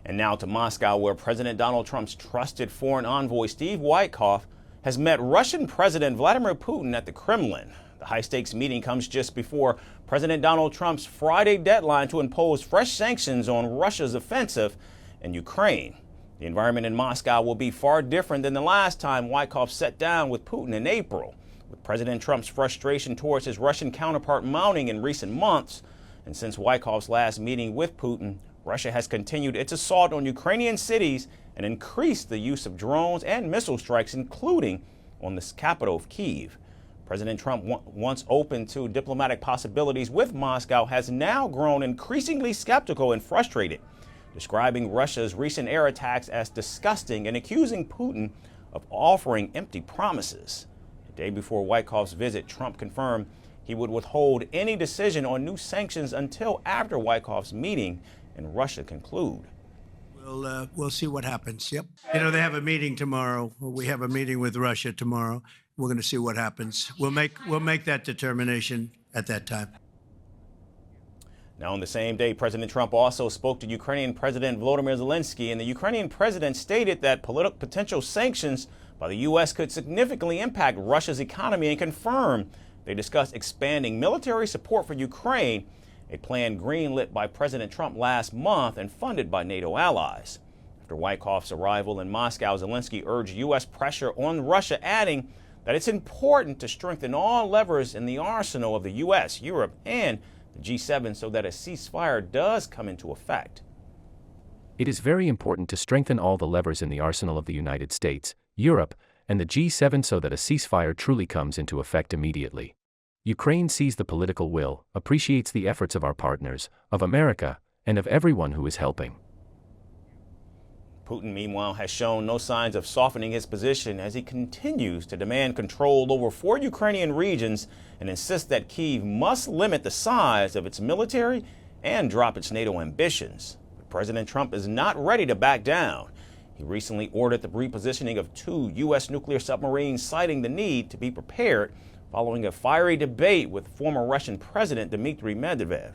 And now to Moscow, where President Donald Trump's trusted foreign envoy Steve Witkoff has met Russian President Vladimir Putin at the Kremlin. The high-stakes meeting comes just before President Donald Trump's Friday deadline to impose fresh sanctions on Russia's offensive in Ukraine. The environment in Moscow will be far different than the last time Witkoff sat down with Putin in April, with President Trump's frustration towards his Russian counterpart mounting in recent months. And since Witkoff's last meeting with Putin, Russia has continued its assault on Ukrainian cities and increased the use of drones and missile strikes, including on the capital of Kyiv. President Trump, once open to diplomatic possibilities with Moscow, has now grown increasingly skeptical and frustrated, describing Russia's recent air attacks as disgusting and accusing Putin of offering empty promises. The day before Witkoff's visit, Trump confirmed he would withhold any decision on new sanctions until after Witkoff's meeting in Russia conclude. We'll see what happens. Yep. You know, they have a meeting tomorrow. We have a meeting with Russia tomorrow. We're going to see what happens. We'll make that determination at that time. Now, on the same day, President Trump also spoke to Ukrainian President Volodymyr Zelensky, and the Ukrainian president stated that potential sanctions by the U.S. could significantly impact Russia's economy and confirmed they discussed expanding military support for Ukraine, a plan greenlit by President Trump last month and funded by NATO allies. After Witkoff's arrival in Moscow, Zelensky urged U.S. pressure on Russia, adding that it's important to strengthen all levers in the arsenal of the U.S., Europe, and the G7 so that a ceasefire does come into effect. It is very important to strengthen all the levers in the arsenal of the United States, Europe, and the G7 so that a ceasefire truly comes into effect immediately. Ukraine sees the political will, appreciates the efforts of our partners, of America, and of everyone who is helping. Putin, meanwhile, has shown no signs of softening his position as he continues to demand control over 4 Ukrainian regions and insists that Kyiv must limit the size of its military and drop its NATO ambitions. But President Trump is not ready to back down. He recently ordered the repositioning of 2 U.S. nuclear submarines, citing the need to be prepared following a fiery debate with former Russian President Dmitry Medvedev.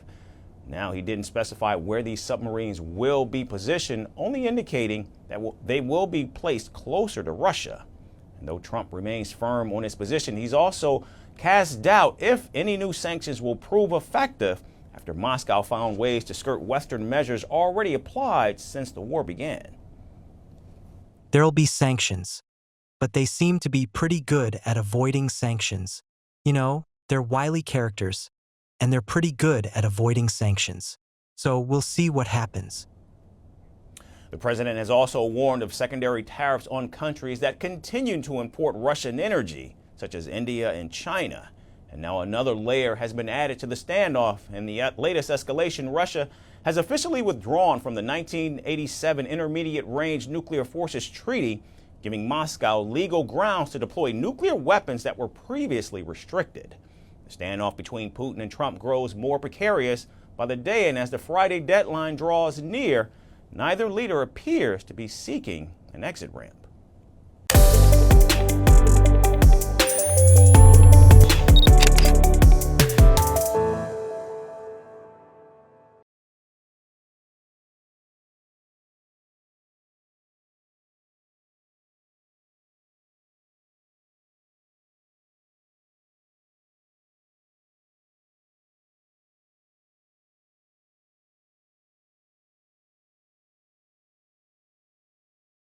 Now, he didn't specify where these submarines will be positioned, only indicating that they will be placed closer to Russia. And though Trump remains firm on his position, he's also cast doubt if any new sanctions will prove effective after Moscow found ways to skirt Western measures already applied since the war began. There'll be sanctions, but they seem to be pretty good at avoiding sanctions. You know, they're wily characters, and they're pretty good at avoiding sanctions. So we'll see what happens. The president has also warned of secondary tariffs on countries that continue to import Russian energy, such as India and China. And now another layer has been added to the standoff. In the latest escalation, Russia has officially withdrawn from the 1987 Intermediate Range Nuclear Forces Treaty, giving Moscow legal grounds to deploy nuclear weapons that were previously restricted. The standoff between Putin and Trump grows more precarious by the day, and as the Friday deadline draws near, neither leader appears to be seeking an exit ramp.